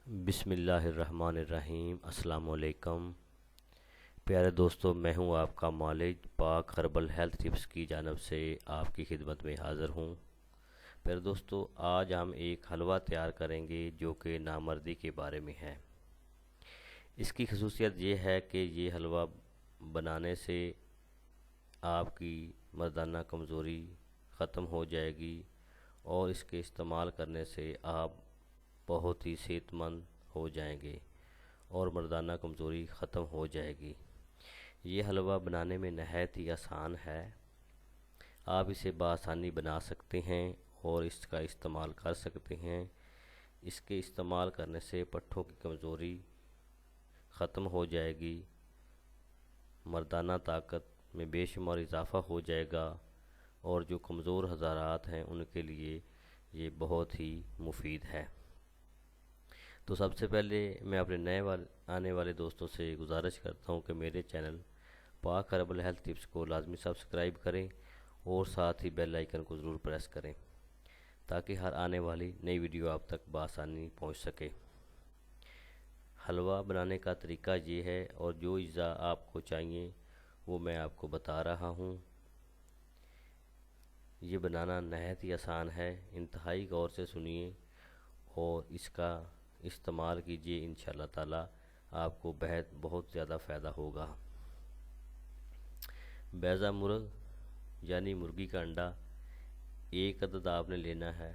बिस्मिल्लाहिर्रहमानिर्रहीम। अस्सलाम वालेकुम। प्यारे दोस्तों, मैं हूं आपका मालिक पाक हर्बल हेल्थ टिप्स की जानब से आपकी खिदमत में हाज़िर हूं। प्यारे दोस्तों, आज हम एक हलवा तैयार करेंगे जो कि नामर्दी के बारे में है। इसकी खसूसियत ये है कि ये हलवा बनाने से आपकी मर्दाना कमज़ोरी ख़त्म हो जाएगी और इसके इस्तेमाल करने से आप बहुत ही सेहतमंद हो जाएंगे और मर्दाना कमज़ोरी ख़त्म हो जाएगी। ये हलवा बनाने में नहायत ही आसान है। आप इसे बआसानी बना सकते हैं और इसका इस्तेमाल कर सकते हैं। इसके इस्तेमाल करने से पट्ठों की कमज़ोरी ख़त्म हो जाएगी, मर्दाना ताकत में बेशुमार इजाफ़ा हो जाएगा और जो कमज़ोर हज़ारात हैं उनके लिए ये बहुत ही मुफीद है। तो सबसे पहले मैं अपने आने वाले दोस्तों से गुजारिश करता हूँ कि मेरे चैनल पाक हर्बल हेल्थ टिप्स को लाजमी सब्सक्राइब करें और साथ ही बेल आइकन को ज़रूर प्रेस करें ताकि हर आने वाली नई वीडियो आप तक बआसानी पहुँच सके। हलवा बनाने का तरीका ये है और जो अज्जा आपको चाहिए वो मैं आपको बता रहा हूँ। ये बनाना नहायत ही आसान है, इंतहाई गौर से सुनिए और इसका इस्तेमाल कीजिए। इंशाअल्लाह ताला आपको बहुत ज़्यादा फ़ायदा होगा। बैज़ा मुर्ग यानी मुर्गी का अंडा एक अदद आपने लेना है।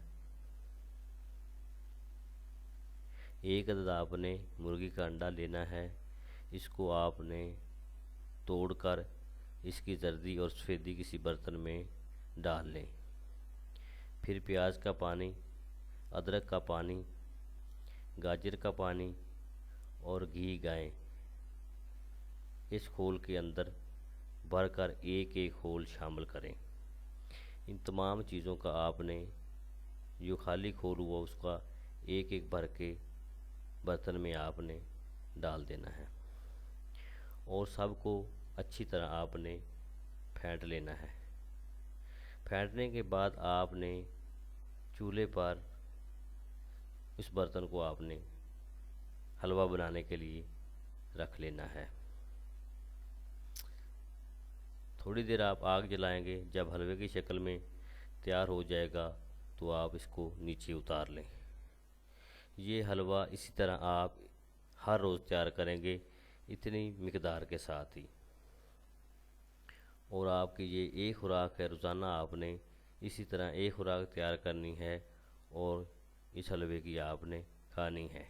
एक अदद आपने मुर्गी का अंडा लेना है। इसको आपने तोड़कर इसकी जर्दी और सफ़ेदी किसी बर्तन में डाल लें। फिर प्याज का पानी, अदरक का पानी, गाजर का पानी और घी गाएं। इस खोल के अंदर भरकर एक एक खोल शामिल करें। इन तमाम चीज़ों का आपने जो खाली खोल हुआ उसका एक एक भर के बर्तन में आपने डाल देना है और सबको अच्छी तरह आपने फेंट लेना है। फेंटने के बाद आपने चूल्हे पर इस बर्तन को आपने हलवा बनाने के लिए रख लेना है। थोड़ी देर आप आग जलाएंगे। जब हलवे की शक्ल में तैयार हो जाएगा तो आप इसको नीचे उतार लें। ये हलवा इसी तरह आप हर रोज़ तैयार करेंगे इतनी मिकदार के साथ ही, और आपकी ये एक खुराक है। रोज़ाना आपने इसी तरह एक खुराक तैयार करनी है और इस हलवे की आपने खानी है।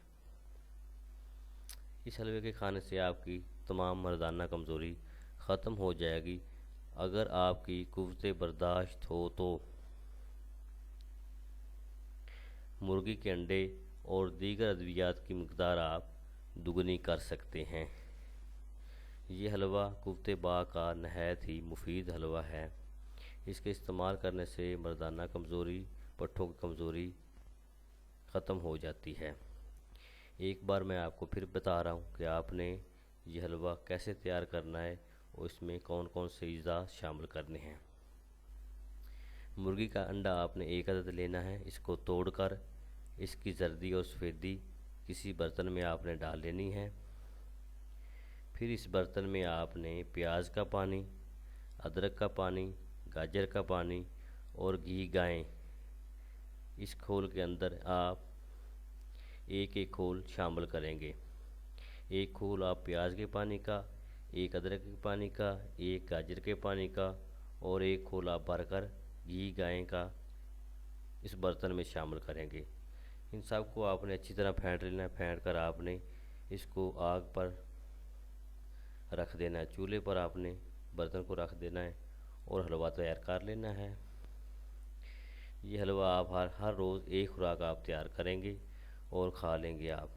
इस हलवे के खाने से आपकी तमाम मर्दाना कमज़ोरी ख़त्म हो जाएगी। अगर आपकी कुव्वत बर्दाश्त हो तो मुर्गी के अंडे और दीगर अद्वियात की मकदार आप दुगनी कर सकते हैं। ये हलवा कुव्वत बा का नहायत ही मुफीद हलवा है। इसके इस्तेमाल करने से मर्दाना कमज़ोरी, पट्ठों की कमज़ोरी ख़त्म हो जाती है। एक बार मैं आपको फिर बता रहा हूँ कि आपने ये हलवा कैसे तैयार करना है और इसमें कौन कौन से अज्जा शामिल करने हैं। मुर्गी का अंडा आपने एक अदद लेना है। इसको तोड़कर इसकी जर्दी और सफ़ेदी किसी बर्तन में आपने डाल लेनी है। फिर इस बर्तन में आपने प्याज का पानी, अदरक का पानी, गाजर का पानी और घी गाएं। इस खोल के अंदर आप एक एक खोल शामिल करेंगे। एक खोल आप प्याज के पानी का, एक अदरक के पानी का, एक गाजर के पानी का और एक खोल आप भरकर घी गाय का इस बर्तन में शामिल करेंगे। इन सब को आपने अच्छी तरह फेंट लेना है। फेंट कर आपने इसको आग पर रख देना है। चूल्हे पर आपने बर्तन को रख देना है और हलवा तैयार कर लेना है। ये हलवा आप हर रोज़ एक खुराक आप तैयार करेंगे और खा लेंगे आप।